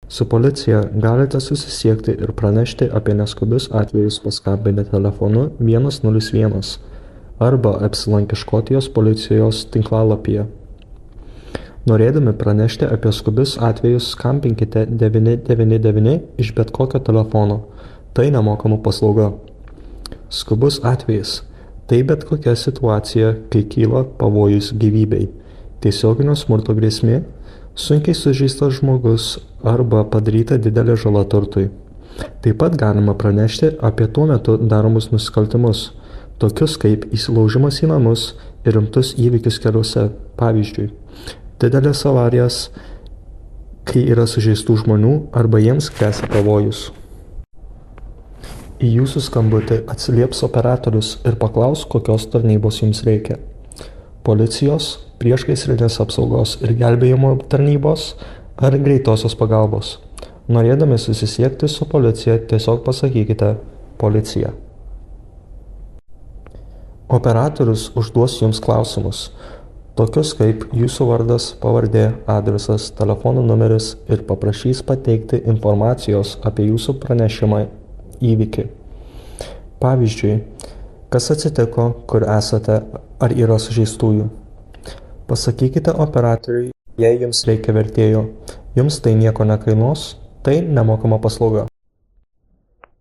Su policija galite susisiekti ir pranešti apie neskubius atvejus paskambinę telefonu 101 arba apsilankę Škotijos policijos tinklalapyje. Norėdami pranešti apie skubius atvejus, skambinkite 999 iš bet kokio telefono. Tai nemokama paslauga. Skubus atvejis – tai bet kokia situacija, kai kyla pavojus gyvybei, tiesioginio smurto grėsmė, sunkiai sužeistas žmogus arba padaryta didelė žala turtui. Taip pat galima pranešti apie tuo metu daromus nusikaltimus, tokius kaip įsilaužimas į namus ir rimtus įvykius keliuose, pavyzdžiui, didelės avarijas, kai yra sužeistų žmonių arba jiems gresia pavojus. Į jūsų skambutį atsilieps operatorius ir paklaus, kokios tarnybos jums reikia. Policijos, priešgaisrinės apsaugos ir gelbėjimo tarnybos ar greitosios pagalbos. Norėdami susisiekti su policija, tiesiog pasakykite policija. Operatorius užduos jums klausimus, tokius kaip jūsų vardas, pavardė, adresas, telefono numeris ir paprašys pateikti informacijos apie jūsų pranešimą įvykį. Pavyzdžiui, kas atsitiko, kur esate, ar yra sužeistųjų. Pasakykite operatoriui, jei jums reikia vertėjo, jums tai nieko nekainuos, tai nemokama paslauga.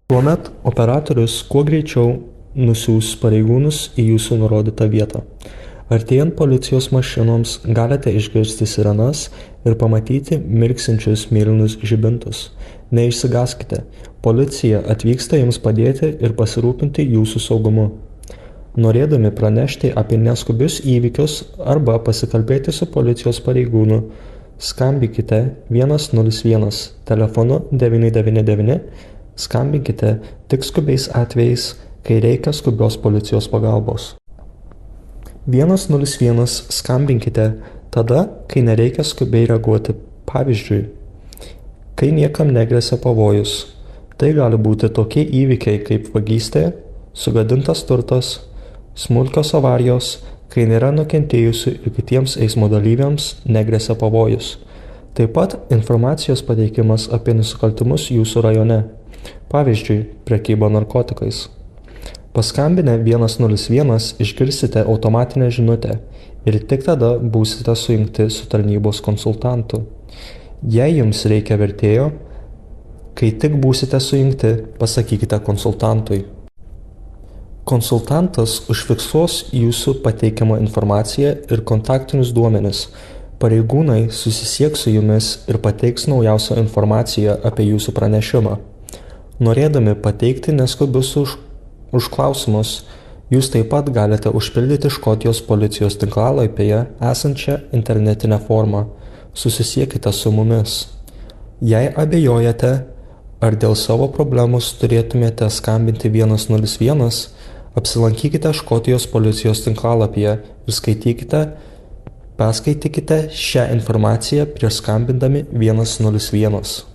Tuomet operatorius kuo greičiau nusiųs pareigūnus į jūsų nurodytą vietą. Artėjant policijos mašinoms galite išgirsti sirenas ir pamatyti mirksinčius mėlynus žibintus. Neišsigąskite, policija atvyksta jums padėti ir pasirūpinti jūsų saugumu. Norėdami pranešti apie neskubius įvykius arba pasikalbėti su policijos pareigūnu, skambinkite 101 telefonu 999, skambinkite tik skubiais atvejais, kai reikia skubios policijos pagalbos. 101 skambinkite tada, kai nereikia skubiai reaguoti, pavyzdžiui, kai niekam negresia pavojus. Tai gali būti tokie įvykiai kaip vagystė, sugadintas turtas, smulkios avarijos, kai nėra nukentėjusių ir kitiems eismo dalyviams negresia pavojus. Taip pat informacijos pateikimas apie nusikaltimus jūsų rajone, pavyzdžiui, prekyba narkotikais. Paskambinę 101 išgirsite automatinę žinutę ir tik tada būsite sujungti su tarnybos konsultantu. Jei jums reikia vertėjo, kai tik būsite sujungti, pasakykite konsultantui. Konsultantas užfiksuos jūsų pateikiamą informaciją ir kontaktinius duomenis. Pareigūnai susisieks su jumis ir pateiks naujausią informaciją apie jūsų pranešimą. Norėdami pateikti neskubius užklausimus, jūs taip pat galite užpildyti Škotijos policijos tinklalapyje esančią internetinę formą. Susisiekite su mumis. Jei abejojate, ar dėl savo problemos turėtumėte skambinti 101, apsilankykite Škotijos policijos tinklalapyje ir perskaitykite šią informaciją prieš skambindami 101.